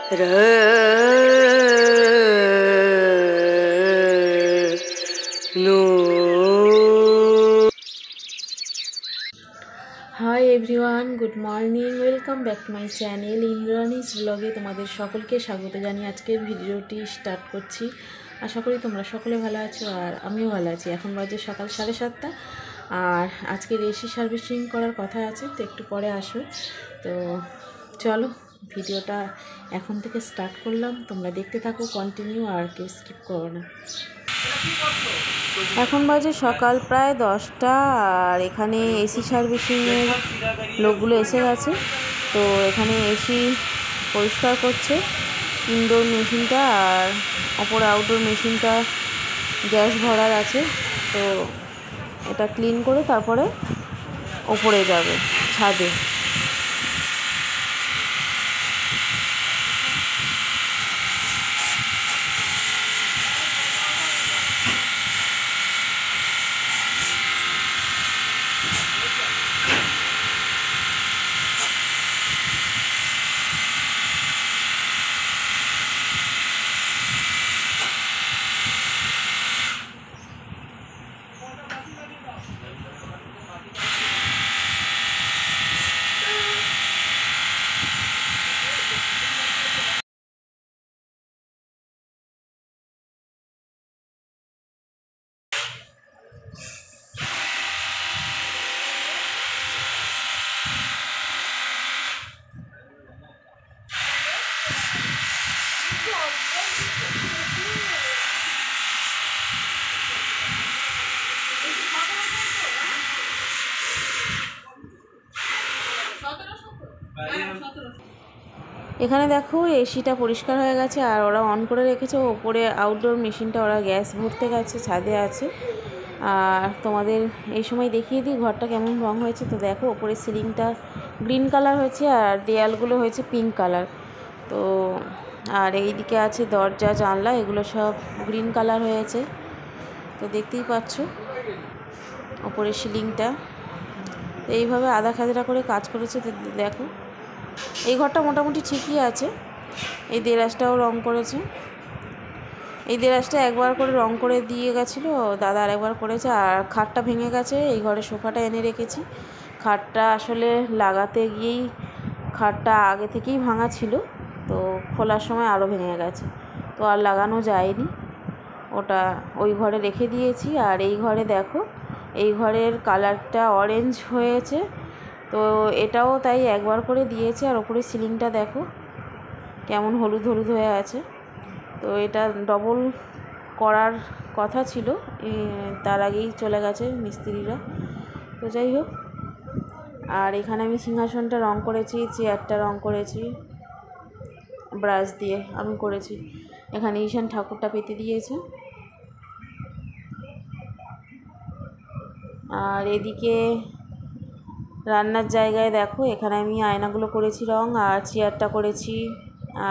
High everyone, good morning, welcome back to my channel Indrani's ব্লগে তোমাদের সকলকে স্বাগত জানিয়ে আজকের ভিডিওটি স্টার্ট করছি। আশা করি তোমরা সকলে ভালো আছো আর আমিও ভালো আছি। এখন বাজে সকাল 7:30 আর আজকের এসি সার্ভিসিং করার কথা আছে, তো একটু পরে আসবে। তো চলো ভিডিওটা এখন থেকে স্টার্ট করলাম, তোমরা দেখতে থাকো কন্টিনিউ, আর কেউ স্কিপ করো না। এখন বাজে সকাল প্রায় 10টা আর এখানে এসি সার্ভিসিংয়ের লোকগুলো এসে গেছে। তো এখানে এসি পরিষ্কার করছে, ইনডোর মেশিনটা আর অপর আউটডোর মেশিনটা গ্যাস ভরার আছে। তো এটা ক্লিন করে তারপরে ওপরে যাবে ছাদে। এখানে দেখো এসিটা পরিষ্কার হয়ে গেছে আর ওরা অন করে রেখেছে। ওপরে আউটডোর মেশিনটা ওরা গ্যাস ভরতে গেছে, ছাদে আছে। আর তোমাদের এই সময় দেখিয়ে দিই ঘরটা কেমন রং হয়েছে। তো দেখো ওপরে সিলিংটা গ্রিন কালার হয়েছে আর দেয়ালগুলো হয়েছে পিঙ্ক কালার। তো আর এইদিকে আছে দরজা জানলা, এগুলো সব গ্রিন কালার হয়েছে। তো দেখতেই পাচ্ছ ওপরে সিলিংটা। তো এইভাবে আধা খাজরা করে কাজ করেছে। দেখো এই ঘরটা মোটামুটি ঠিকই আছে। এই দেরাজটাও রং করেছে। এই দেরাজটা একবার করে রং করে দিয়ে গেছিলো দাদা, আর একবার করেছে। আর খাটটা ভেঙে গেছে, এই ঘরে সোফাটা এনে রেখেছি। খাটটা আসলে লাগাতে গিয়েই খাটটা আগে থেকেই ভাঙা ছিল, তো খোলার সময় আরও ভেঙে গেছে, তো আর লাগানো যায়নি। ওটা ওই ঘরে রেখে দিয়েছি। আর এই ঘরে দেখো এই ঘরের কালারটা অরেঞ্জ হয়েছে, তো এটাও তাই একবার করে দিয়েছে। আর ওপরে সিলিংটা দেখো কেমন হলুদ হলুদ হয়ে আছে। তো এটা ডবল করার কথা ছিল, তার আগেই চলে গেছে মিস্ত্রিরা। তো যাই হোক, আর এখানে আমি সিংহাসনটা রং করেছি, চেয়ারটা রং করেছি ব্রাশ দিয়ে আমি করেছি। এখানে ঈশান ঠাকুরটা পেতে দিয়েছে। আর এদিকে রান্নার জায়গায় দেখো এখানে আমি আয়নাগুলো করেছি রং, আর চেয়ারটা করেছি।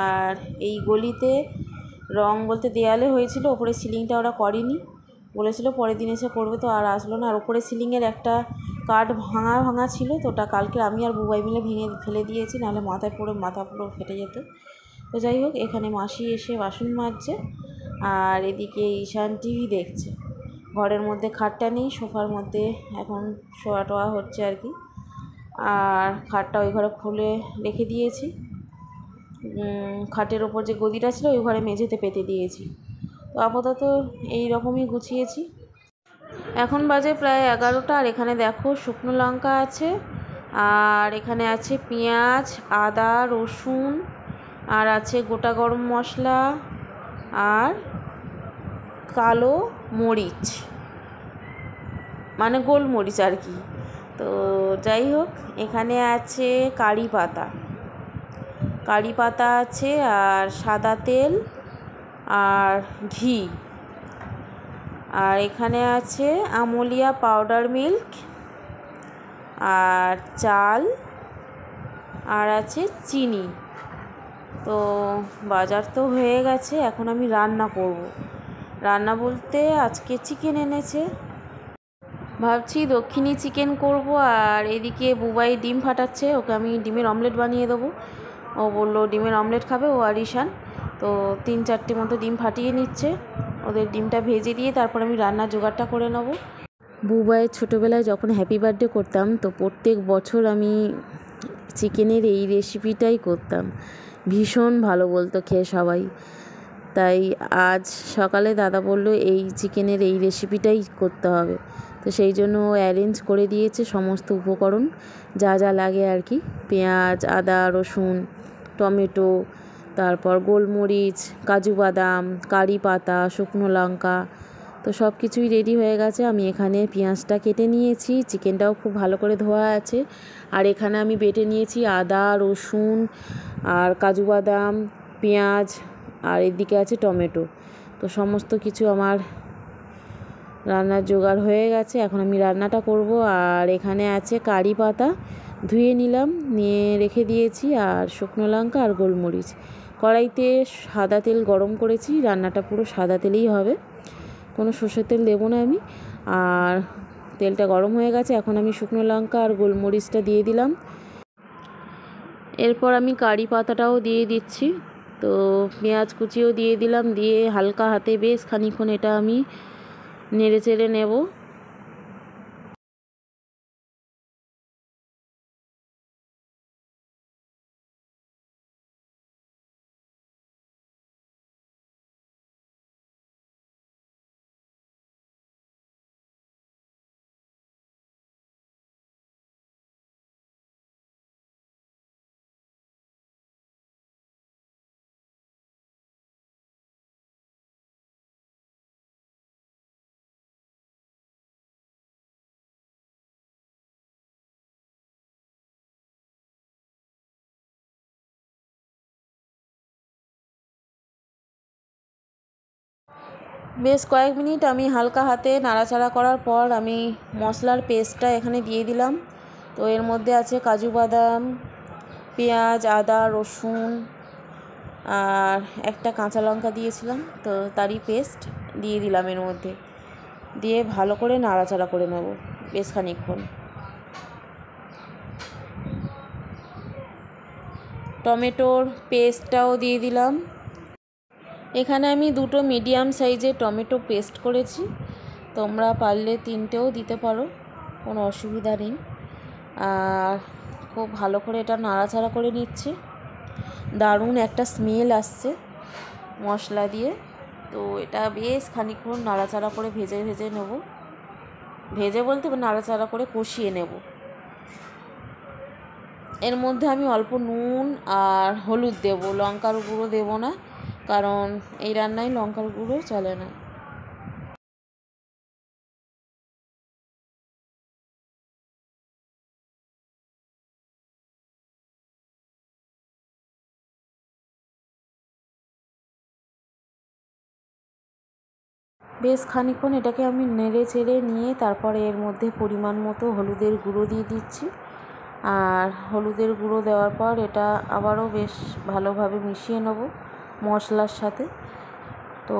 আর এই গলিতে রং বলতে দেয়ালে হয়েছিল, ওপরে সিলিংটা ওরা করেনি, বলেছিল পরের দিন এসে করবে, তো আর আসলো না। আর ওপরে সিলিংয়ের একটা কাঠ ভাঙা ভাঙা ছিল, তো ওটা কালকে আমি আর বুবাই মিলে ভেঙে ফেলে দিয়েছি, নাহলে মাথা পুরো ফেটে যেত। তো যাই হোক, এখানে মাসি এসে বাসন মাজছে আর এদিকে ঈশান টিভি দেখছে। ঘরের মধ্যে খাটটা নেই, সোফার মধ্যে এখন শোয়া টোয়া হচ্ছে আর কি। আর খাটটা ওই ঘরে খুলে রেখে দিয়েছি। খাটের ওপর যে গদিটা ছিল ওই ঘরে মেঝেতে পেতে দিয়েছি। তো আপাতত এই রকমই গুছিয়েছি। এখন বাজে প্রায় 11টা আর এখানে দেখো শুকনো লঙ্কা আছে, আর এখানে আছে পেঁয়াজ, আদা, রসুন, আর আছে গোটা গরম মশলা আর কালো মরিচ, মানে গোলমরিচ আর কি। তো যাই হোক, এখানে আছে কারি পাতা আছে, আর সাদা তেল আর ঘি, আর এখানে আছে আমুলিয়া পাউডার মিল্ক আর চাল, আর আছে চিনি। তো বাজার তো হয়ে গেছে, এখন আমি রান্না করব। রান্না বলতে আজকে চিকেন এনেছে, ভাবছি দক্ষিণী চিকেন করব। আর এদিকে বুবাই ডিম ফাটাচ্ছে, ওকে আমি ডিমের অমলেট বানিয়ে দেবো। ও বললো ডিমের অমলেট খাবে, ও আর ঈশান। তো 3-4টে মতো ডিম ফাটিয়ে নিচ্ছে। ওদের ডিমটা ভেজে দিয়ে তারপর আমি রান্নার জোগাড়টা করে নেবো। বুবাইয়ের ছোটোবেলায় যখন হ্যাপি বার্থডে করতাম, তো প্রত্যেক বছর আমি চিকেনের এই রেসিপিটাই করতাম। ভীষণ ভালো বলতো খেয়ে সবাই। তাই আজ সকালে দাদা বললো এই চিকেনের এই রেসিপিটাই করতে হবে। তো সেই জন্য ও অ্যারেঞ্জ করে দিয়েছে সমস্ত উপকরণ, যা যা লাগে আর কি। পেঁয়াজ, আদা, রসুন, টমেটো, তারপর গোলমরিচ, কাজু বাদাম, কারি পাতা, শুকনো লঙ্কা, তো সব কিছুই রেডি হয়ে গেছে। আমি এখানে পেঁয়াজটা কেটে নিয়েছি, চিকেনটাও খুব ভালো করে ধোয়া আছে। আর এখানে আমি বেটে নিয়েছি আদা, রসুন আর কাজু বাদাম, পেঁয়াজ, আর এদিকে আছে টমেটো। তো সমস্ত কিছু আমার রান্নার জোগাড় হয়ে গেছে। এখন আমি রান্নাটা করব। আর এখানে আছে কারি পাতা, ধুয়ে নিলাম, নিয়ে রেখে দিয়েছি, আর শুকনো লঙ্কা আর গোলমরিচ। কড়াইতে সাদা তেল গরম করেছি, রান্নাটা পুরো সাদা তেলেই হবে, কোনো সর্ষের তেল দেবো না আমি। আর তেলটা গরম হয়ে গেছে, এখন আমি শুকনো লঙ্কা আর গোলমরিচটা দিয়ে দিলাম। এরপর আমি কারি পাতাটাও দিয়ে দিচ্ছি। তো পেঁয়াজ কুচিও দিয়ে দিলাম, দিয়ে হালকা হাতে বেশ খানিকক্ষণ এটা আমি নেড়ে চেড়ে নেব। বেশ কয়েক মিনিট আমি হালকা হাতে নাড়াচাড়া করার পর আমি মশলার পেস্টটা এখানে দিয়ে দিলাম। তো এর মধ্যে আছে কাজু বাদাম, পেঁয়াজ, আদা, রসুন আর একটা কাঁচা লঙ্কা দিয়েছিলাম, তো তারই পেস্ট দিয়ে দিলাম এর মধ্যে। দিয়ে ভালো করে নাড়াচাড়া করে নেব বেশ খানিকক্ষণ। টমেটোর পেস্টটাও দিয়ে দিলাম। এখানে আমি 2টো মিডিয়াম সাইজের টমেটো পেস্ট করেছি, তোমরা পারলে 3টেও দিতে পারো, কোনো অসুবিধা নেই। আর খুব ভালো করে এটা নাড়াচাড়া করে নিচ্ছি। দারুণ একটা স্মেল আসছে মশলা দিয়ে। তো এটা বেশ খানিকক্ষণ নাড়াচাড়া করে ভেজে ভেজে নেব, ভেজে বলতে নাড়াচাড়া করে কষিয়ে নেব। এর মধ্যে আমি অল্প নুন আর হলুদ দেব, লঙ্কার গুঁড়ো দেব না, কারণ এই রান্নায় লঙ্কার গুঁড়ো চলে না। বেশ খানিকক্ষণ এটাকে আমি নেড়ে চেড়ে নিয়ে তারপরে এর মধ্যে পরিমাণ মতো হলুদের গুঁড়ো দিয়ে দিচ্ছি। আর হলুদের গুঁড়ো দেওয়ার পর এটা আবারও বেশ ভালোভাবে মিশিয়ে নেব মশলার সাথে। তো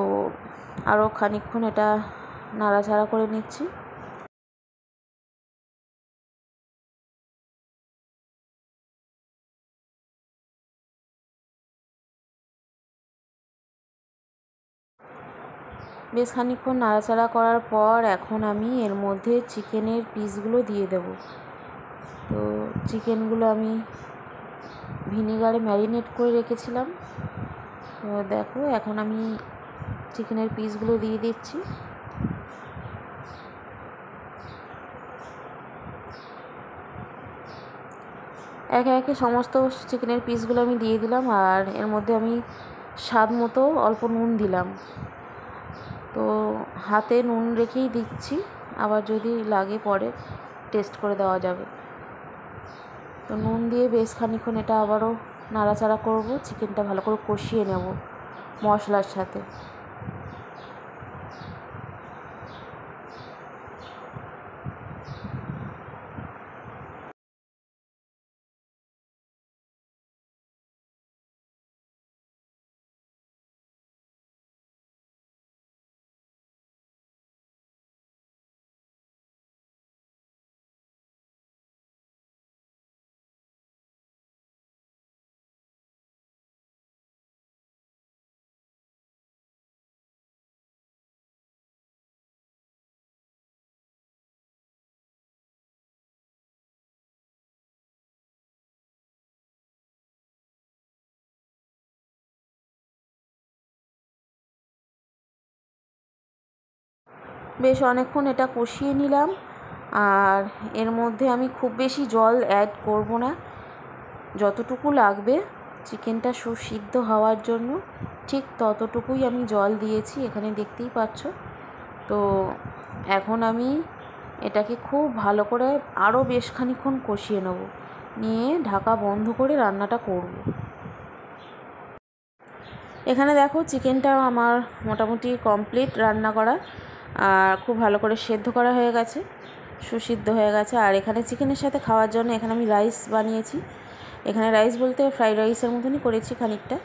আরও খানিকক্ষণ এটা নাড়াচাড়া করে নিচ্ছি। বেশ খানিকক্ষণ নাড়াচাড়া করার পর এখন আমি এর মধ্যে চিকেনের পিসগুলো দিয়ে দেব। তো চিকেনগুলো আমি ভিনিগারে ম্যারিনেট করে রেখেছিলাম। তো দেখো এখন আমি চিকেনের পিসগুলো দিয়ে দিচ্ছি। একে একে সমস্ত চিকেনের পিসগুলো আমি দিয়ে দিলাম। আর এর মধ্যে আমি স্বাদ মতো অল্প নুন দিলাম। তো হাতে নুন রেখেই দিচ্ছি, আবার যদি লাগে পরে টেস্ট করে দেওয়া যাবে। তো নুন দিয়ে বেশ খানিকক্ষণ এটা আবারও নাড়াচাড়া করব, চিকেনটা ভালো করে কষিয়ে নেব মশলার সাথে। বেশ অনেকক্ষণ এটা কষিয়ে নিলাম। আর এর মধ্যে আমি খুব বেশি জল অ্যাড করব না, যতটুকু লাগবে চিকেনটা সুসিদ্ধ হওয়ার জন্য ঠিক ততটুকুই আমি জল দিয়েছি, এখানে দেখতেই পাচ্ছ। তো এখন আমি এটাকে খুব ভালো করে আরও বেশ খানিকক্ষণ কষিয়ে নেব, নিয়ে ঢাকা বন্ধ করে রান্নাটা করব। এখানে দেখো চিকেনটা আমার মোটামুটি কমপ্লিট রান্না করা, আর খুব ভালো করে সেদ্ধ করা হয়ে গেছে, সুসিদ্ধ হয়ে গেছে। আর এখানে চিকেনের সাথে খাওয়ার জন্য এখানে আমি রাইস বানিয়েছি। এখানে রাইস বলতে ফ্রাইড রাইসের মতনই করেছি খানিকটা।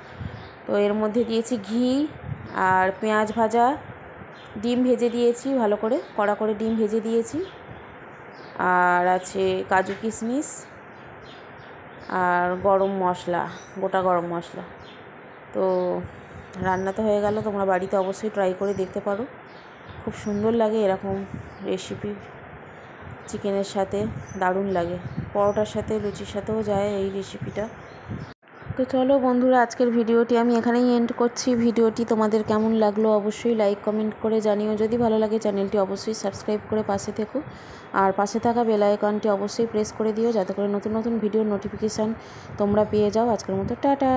তো এর মধ্যে দিয়েছি ঘি আর পেঁয়াজ ভাজা, ডিম ভেজে দিয়েছি ভালো করে, কড়া করে ডিম ভেজে দিয়েছি, আর আছে কাজু কিশমিশ আর গরম মশলা, গোটা গরম মশলা। তো রান্না তো হয়ে গেল, তোমরা বাড়িতে অবশ্যই ট্রাই করে দেখতে পারো, খুব সুন্দর লাগে এরকম রেসিপি। চিকেনের সাথে দারুণ লাগে, পরোটার সাথে লুচির সাথেও যায় এই রেসিপিটা। তো চলো বন্ধুরা, আজকের ভিডিওটি আমি এখানেই এন্ড করছি। ভিডিওটি তোমাদের কেমন লাগলো অবশ্যই লাইক কমেন্ট করে জানিও। যদি ভালো লাগে চ্যানেলটি অবশ্যই সাবস্ক্রাইব করে পাশে থেকো, আর পাশে থাকা বেল আইকনটি অবশ্যই প্রেস করে দিও, যাতে করে নতুন নতুন ভিডিওর নোটিফিকেশান তোমরা পেয়ে যাও। আজকের মতো টাটা।